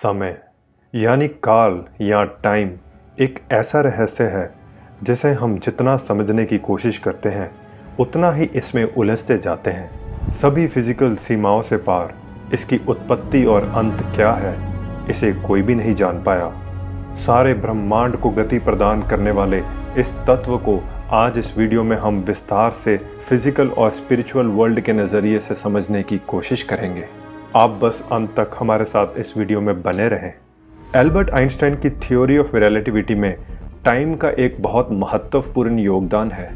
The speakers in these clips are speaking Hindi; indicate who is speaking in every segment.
Speaker 1: समय यानी काल या टाइम एक ऐसा रहस्य है जिसे हम जितना समझने की कोशिश करते हैं उतना ही इसमें उलझते जाते हैं। सभी फिजिकल सीमाओं से पार इसकी उत्पत्ति और अंत क्या है इसे कोई भी नहीं जान पाया। सारे ब्रह्मांड को गति प्रदान करने वाले इस तत्व को आज इस वीडियो में हम विस्तार से फिजिकल और स्पिरिचुअल वर्ल्ड के नज़रिए से समझने की कोशिश करेंगे। आप बस अंत तक हमारे साथ इस वीडियो में बने रहें। एल्बर्ट आइंस्टाइन की थ्योरी ऑफ रिलेटिविटी में टाइम का एक बहुत महत्वपूर्ण योगदान है।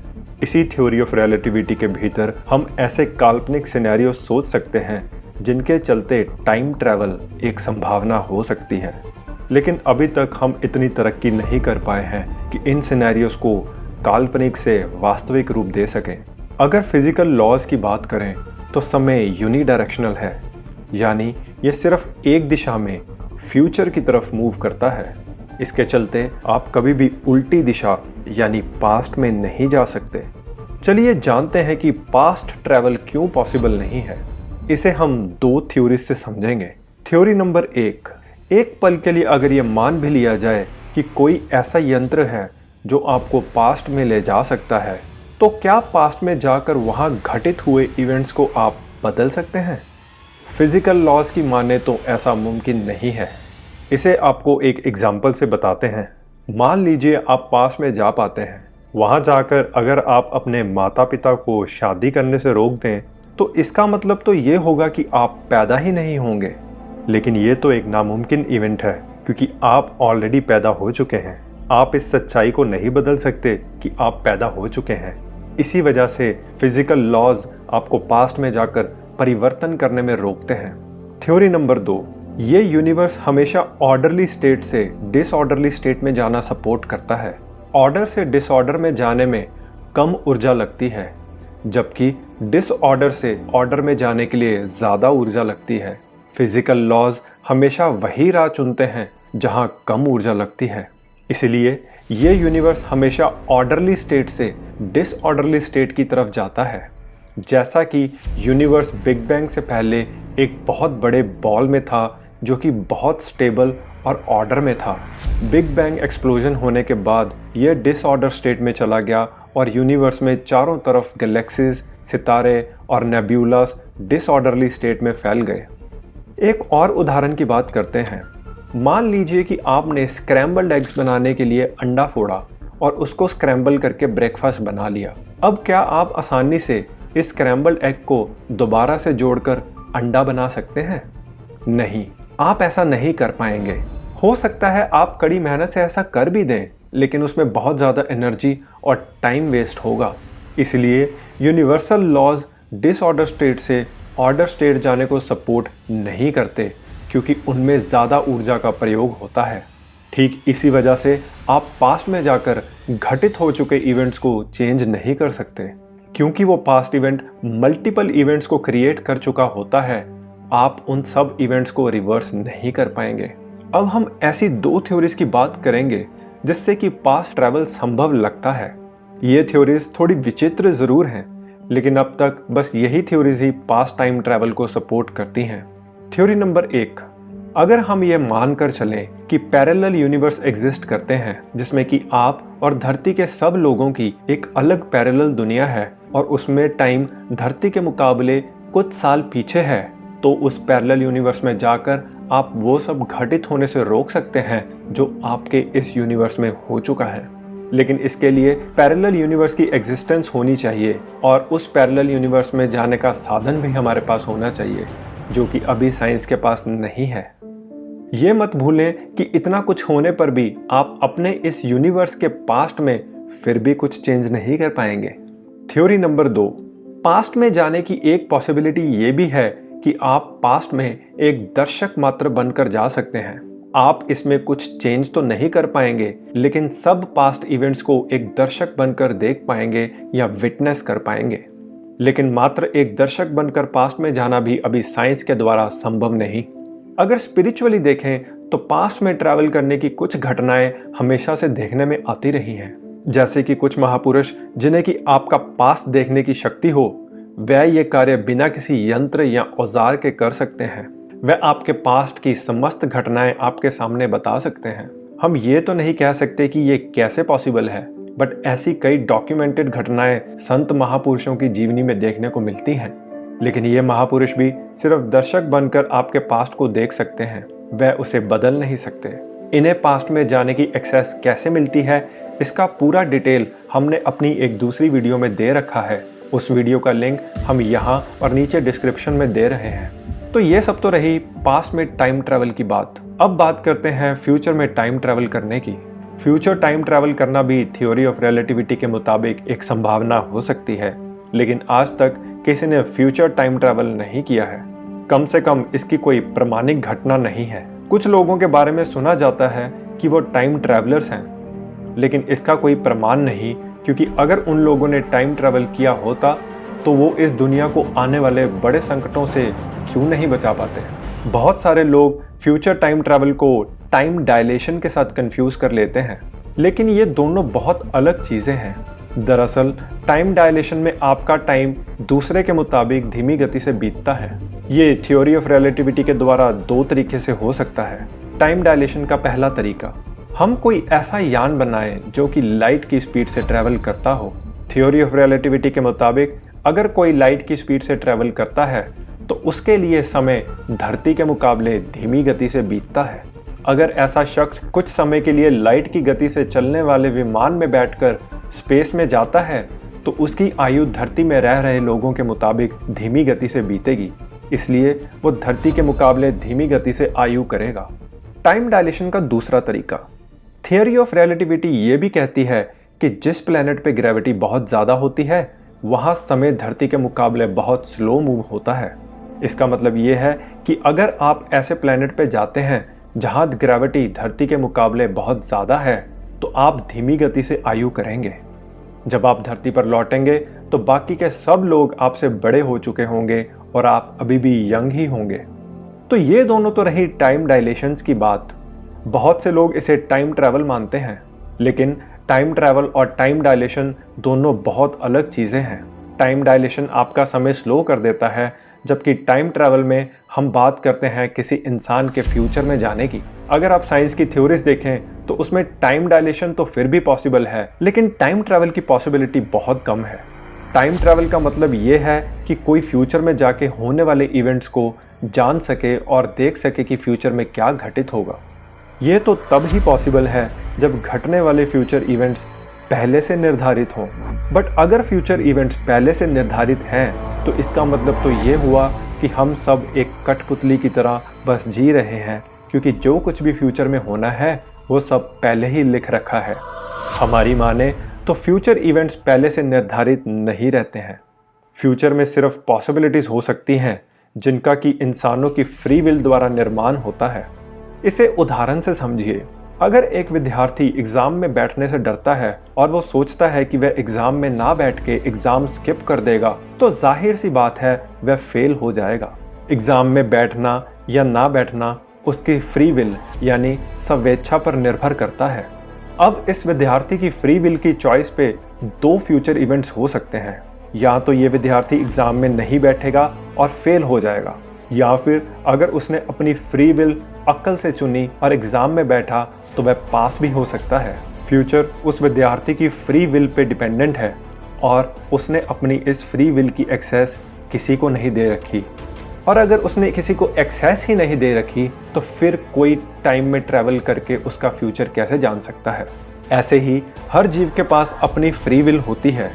Speaker 1: इसी थ्योरी ऑफ रिलेटिविटी के भीतर हम ऐसे काल्पनिक सिनेरियो सोच सकते हैं जिनके चलते टाइम ट्रैवल एक संभावना हो सकती है, लेकिन अभी तक हम इतनी तरक्की नहीं कर पाए हैं कि इन सिनेरियोस को काल्पनिक से वास्तविक रूप दे सकें। अगर फिजिकल लॉज की बात करें तो समय यूनिडायरेक्शनल है, यानी ये सिर्फ एक दिशा में फ्यूचर की तरफ मूव करता है। इसके चलते आप कभी भी उल्टी दिशा यानी पास्ट में नहीं जा सकते। चलिए जानते हैं कि पास्ट ट्रैवल क्यों पॉसिबल नहीं है। इसे हम दो थ्योरी से समझेंगे। थ्योरी नंबर एक पल के लिए अगर ये मान भी लिया जाए कि कोई ऐसा यंत्र है जो आपको पास्ट में ले जा सकता है, तो क्या पास्ट में जाकर वहाँ घटित हुए इवेंट्स को आप बदल सकते हैं? फिजिकल लॉज की माने तो ऐसा मुमकिन नहीं है। इसे आपको एक एग्जाम्पल से बताते हैं। मान लीजिए आप पास्ट में जा पाते हैं। वहाँ जाकर अगर आप अपने माता पिता को शादी करने से रोक दें तो इसका मतलब तो ये होगा कि आप पैदा ही नहीं होंगे। लेकिन ये तो एक नामुमकिन इवेंट है क्योंकि आप ऑलरेडी पैदा हो चुके हैं। आप इस सच्चाई को नहीं बदल सकते कि आप पैदा हो चुके हैं। इसी वजह से फिजिकल लॉज आपको पास्ट में जाकर परिवर्तन करने में रोकते हैं। थ्योरी नंबर 2, ये यूनिवर्स हमेशा ऑर्डरली स्टेट से डिसऑर्डरली स्टेट में जाना सपोर्ट करता है। ऑर्डर से डिसऑर्डर में जाने में कम ऊर्जा लगती है, जबकि डिसऑर्डर से ऑर्डर में जाने के लिए ज़्यादा ऊर्जा लगती है। फिजिकल लॉज हमेशा वही राह चुनते हैं जहां कम ऊर्जा लगती है। इसलिए ये यूनिवर्स हमेशा ऑर्डरली स्टेट से डिसऑर्डरली स्टेट की तरफ जाता है। जैसा कि यूनिवर्स बिग बैंग से पहले एक बहुत बड़े बॉल में था जो कि बहुत स्टेबल और ऑर्डर में था। बिग बैंग एक्सप्लोजन होने के बाद यह डिसऑर्डर स्टेट में चला गया और यूनिवर्स में चारों तरफ गैलेक्सीज, सितारे और नेब्यूलास डिसऑर्डरली स्टेट में फैल गए। एक और उदाहरण की बात करते हैं। मान लीजिए कि आपने स्क्रैम्बल्ड एग्स बनाने के लिए अंडा फोड़ा और उसको स्क्रैम्बल करके ब्रेकफास्ट बना लिया। अब क्या आप आसानी से इस स्क्रैम्बल्ड एग को दोबारा से जोड़कर अंडा बना सकते हैं? नहीं, आप ऐसा नहीं कर पाएंगे। हो सकता है आप कड़ी मेहनत से ऐसा कर भी दें, लेकिन उसमें बहुत ज़्यादा एनर्जी और टाइम वेस्ट होगा। इसलिए यूनिवर्सल लॉज डिसऑर्डर स्टेट से ऑर्डर स्टेट जाने को सपोर्ट नहीं करते, क्योंकि उनमें ज़्यादा ऊर्जा का प्रयोग होता है। ठीक इसी वजह से आप पास्ट में जाकर घटित हो चुके इवेंट्स को चेंज नहीं कर सकते, क्योंकि वो पास्ट इवेंट मल्टीपल इवेंट्स को क्रिएट कर चुका होता है। आप उन सब इवेंट्स को रिवर्स नहीं कर पाएंगे। अब हम ऐसी दो थ्योरीज की बात करेंगे जिससे कि पास्ट ट्रैवल संभव लगता है। ये थ्योरीज थोड़ी विचित्र ज़रूर हैं, लेकिन अब तक बस यही थ्योरीज ही पास्ट टाइम ट्रैवल को सपोर्ट करती हैं। थ्योरी नंबर 1, अगर हम ये मानकर चलें कि पैरेलल यूनिवर्स एग्जिस्ट करते हैं जिसमें कि आप और धरती के सब लोगों की एक अलग पैरेलल दुनिया है और उसमें टाइम धरती के मुकाबले कुछ साल पीछे है, तो उस पैरेलल यूनिवर्स में जाकर आप वो सब घटित होने से रोक सकते हैं जो आपके इस यूनिवर्स में हो चुका है। लेकिन इसके लिए पैरेलल यूनिवर्स की एग्जिस्टेंस होनी चाहिए और उस पैरेलल यूनिवर्स में जाने का साधन भी हमारे पास होना चाहिए, जो कि अभी साइंस के पास नहीं है। ये मत भूलें कि इतना कुछ होने पर भी आप अपने इस यूनिवर्स के पास्ट में फिर भी कुछ चेंज नहीं कर पाएंगे। थ्योरी नंबर 2, पास्ट में जाने की एक पॉसिबिलिटी ये भी है कि आप पास्ट में एक दर्शक मात्र बनकर जा सकते हैं। आप इसमें कुछ चेंज तो नहीं कर पाएंगे, लेकिन सब पास्ट इवेंट्स को एक दर्शक बनकर देख पाएंगे या विटनेस कर पाएंगे। लेकिन मात्र एक दर्शक बनकर पास्ट में जाना भी अभी साइंस के द्वारा संभव नहीं। अगर स्पिरिचुअली देखें तो पास्ट में ट्रैवल करने की कुछ घटनाएं हमेशा से देखने में आती रही हैं। जैसे कि कुछ महापुरुष जिन्हें कि आपका पास्ट देखने की शक्ति हो, वह ये कार्य बिना किसी यंत्र या औजार के कर सकते हैं। वह आपके पास्ट की समस्त घटनाएं आपके सामने बता सकते हैं। हम ये तो नहीं कह सकते कि ये कैसे पॉसिबल है, बट ऐसी कई डॉक्यूमेंटेड घटनाएं संत महापुरुषों की जीवनी में देखने को मिलती हैं। लेकिन ये महापुरुष भी सिर्फ दर्शक बनकर आपके पास्ट को देख सकते हैं, वह उसे बदल नहीं सकते। इन्हें पास्ट में जाने की एक्सेस कैसे मिलती है, इसका पूरा डिटेल हमने अपनी एक दूसरी वीडियो में दे रखा है। उस वीडियो का लिंक हम यहाँ और नीचे डिस्क्रिप्शन में दे रहे हैं। तो ये सब तो रही पास्ट में टाइम ट्रैवल की बात। अब बात करते हैं फ्यूचर में टाइम ट्रैवल करने की। फ्यूचर टाइम ट्रैवल करना भी थ्योरी ऑफ रिलेटिविटी के मुताबिक एक संभावना हो सकती है, लेकिन आज तक किसी ने फ्यूचर टाइम ट्रैवल नहीं किया है। कम से कम इसकी कोई प्रमाणिक घटना नहीं है। कुछ लोगों के बारे में सुना जाता है कि वो टाइम ट्रैवलर्स हैं, लेकिन इसका कोई प्रमाण नहीं, क्योंकि अगर उन लोगों ने टाइम ट्रैवल किया होता तो वो इस दुनिया को आने वाले बड़े संकटों से क्यों नहीं बचा पाते। बहुत सारे लोग फ्यूचर टाइम ट्रैवल को टाइम डायलेशन के साथ कंफ्यूज कर लेते हैं, लेकिन ये दोनों बहुत अलग चीज़ें हैं। दरअसल टाइम डायलेशन में आपका टाइम दूसरे के मुताबिक धीमी गति से बीतता है। ये थ्योरी ऑफ रिलेटिविटी के द्वारा दो तरीके से हो सकता है। टाइम डायलेशन का पहला तरीका, हम कोई ऐसा यान बनाएं जो कि लाइट की स्पीड से ट्रैवल करता हो। थ्योरी ऑफ रिलेटिविटी के मुताबिक अगर कोई लाइट की स्पीड से ट्रैवल करता है तो उसके लिए समय धरती के मुकाबले धीमी गति से बीतता है। अगर ऐसा शख्स कुछ समय के लिए लाइट की गति से चलने वाले विमान में बैठकर स्पेस में जाता है तो उसकी आयु धरती में रह रहे लोगों के मुताबिक धीमी गति से बीतेगी, इसलिए वो धरती के मुकाबले धीमी गति से आयु करेगा। टाइम डायलेशन का दूसरा तरीका, थियरी ऑफ रिलेटिविटी ये भी कहती है कि जिस प्लेनेट पे ग्रेविटी बहुत ज़्यादा होती है वहाँ समय धरती के मुकाबले बहुत स्लो मूव होता है। इसका मतलब ये है कि अगर आप ऐसे प्लेनेट पे जाते हैं जहाँ ग्रेविटी धरती के मुकाबले बहुत ज़्यादा है तो आप धीमी गति से आयु करेंगे। जब आप धरती पर लौटेंगे तो बाकी के सब लोग आपसे बड़े हो चुके होंगे और आप अभी भी यंग ही होंगे। तो ये दोनों तो रही टाइम डायलेशंस की बात। बहुत से लोग इसे टाइम ट्रैवल मानते हैं, लेकिन टाइम ट्रैवल और टाइम डायलेशन दोनों बहुत अलग चीज़ें हैं। टाइम डायलेशन आपका समय स्लो कर देता है, जबकि टाइम ट्रैवल में हम बात करते हैं किसी इंसान के फ्यूचर में जाने की। अगर आप साइंस की थ्योरीज देखें तो उसमें टाइम डायलेशन तो फिर भी पॉसिबल है, लेकिन टाइम ट्रैवल की पॉसिबिलिटी बहुत कम है। टाइम ट्रैवल का मतलब ये है कि कोई फ्यूचर में जाके होने वाले इवेंट्स को जान सके और देख सके कि फ्यूचर में क्या घटित होगा। ये तो तब ही पॉसिबल है जब घटने वाले फ्यूचर इवेंट्स पहले से निर्धारित हों। बट अगर फ्यूचर इवेंट्स पहले से निर्धारित हैं तो इसका मतलब तो ये हुआ कि हम सब एक कठपुतली की तरह बस जी रहे हैं, क्योंकि जो कुछ भी फ्यूचर में होना है वो सब पहले ही लिख रखा है। हमारी माने तो फ्यूचर इवेंट्स पहले से निर्धारित नहीं रहते हैं। फ्यूचर में सिर्फ पॉसिबिलिटीज़ हो सकती हैं जिनका कि इंसानों की फ्री विल द्वारा निर्माण होता है। इसे उदाहरण से समझिए। अगर एक विद्यार्थी एग्ज़ाम में बैठने से डरता है और वो सोचता है कि वह एग्ज़ाम में ना बैठ के एग्ज़ाम स्किप कर देगा, तो जाहिर सी बात है वह फेल हो जाएगा। एग्ज़ाम में बैठना या ना बैठना उसकी फ्री विल यानी स्वेच्छा पर निर्भर करता है। अब इस विद्यार्थी की फ्री विल की चॉइस पे दो फ्यूचर इवेंट्स हो सकते हैं। या तो ये विद्यार्थी एग्ज़ाम में नहीं बैठेगा और फेल हो जाएगा, या फिर अगर उसने अपनी फ्री विल अक्ल से चुनी और एग्ज़ाम में बैठा तो वह पास भी हो सकता है। फ्यूचर उस विद्यार्थी की फ्री विल पे डिपेंडेंट है और उसने अपनी इस फ्री विल की एक्सेस किसी को नहीं दे रखी। और अगर उसने किसी को एक्सेस ही नहीं दे रखी तो फिर कोई टाइम में ट्रैवल करके उसका फ्यूचर कैसे जान सकता है। ऐसे ही हर जीव के पास अपनी फ्री विल होती है,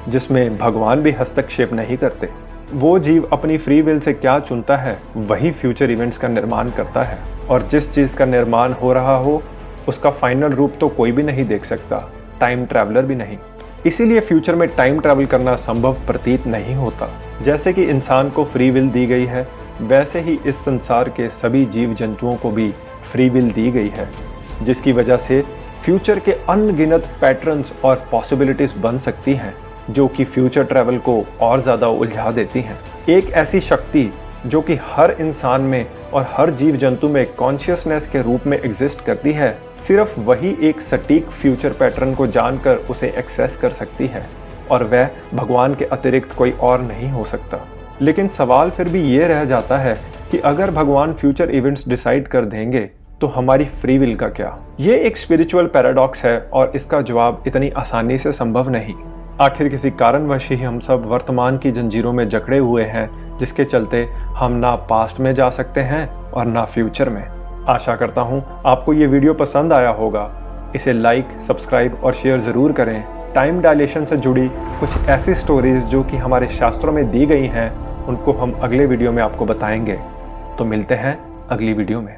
Speaker 1: जिसमें भगवान भी हस्तक्षेप नहीं करते। वो जीव अपनी फ्री विल से क्या चुनता है वही फ्यूचर इवेंट्स का निर्माण करता है, और जिस चीज़ का निर्माण हो रहा हो उसका फाइनल रूप तो कोई भी नहीं देख सकता, टाइम ट्रैवलर भी नहीं। इसीलिए फ्यूचर में टाइम ट्रैवल करना संभव प्रतीत नहीं होता। जैसे कि इंसान को फ्री विल दी गई है, वैसे ही इस संसार के सभी जीव जंतुओं को भी फ्री विल दी गई है, जिसकी वजह से फ्यूचर के अनगिनत पैटर्न्स और पॉसिबिलिटीज बन सकती हैं, जो कि फ्यूचर ट्रैवल को और ज़्यादा उलझा देती हैं। एक ऐसी शक्ति जो कि हर इंसान में और हर जीव जंतु में कॉन्शियसनेस के रूप में एग्जिस्ट करती है, सिर्फ वही एक सटीक फ्यूचर पैटर्न को जानकर उसे एक्सेस कर सकती है, और वह भगवान के अतिरिक्त कोई और नहीं हो सकता। लेकिन सवाल फिर भी ये रह जाता है कि अगर भगवान फ्यूचर इवेंट्स डिसाइड कर देंगे तो हमारी फ्री विल का क्या। ये एक स्पिरिचुअल पैराडॉक्स है और इसका जवाब इतनी आसानी से संभव नहीं। आखिर किसी कारणवश ही हम सब वर्तमान की जंजीरों में जकड़े हुए हैं, जिसके चलते हम ना पास्ट में जा सकते हैं और ना फ्यूचर में। आशा करता हूँ आपको ये वीडियो पसंद आया होगा। इसे लाइक, सब्सक्राइब और शेयर ज़रूर करें। टाइम डायलेशन से जुड़ी कुछ ऐसी स्टोरीज जो कि हमारे शास्त्रों में दी गई हैं, उनको हम अगले वीडियो में आपको बताएंगे। तो मिलते हैं अगली वीडियो में।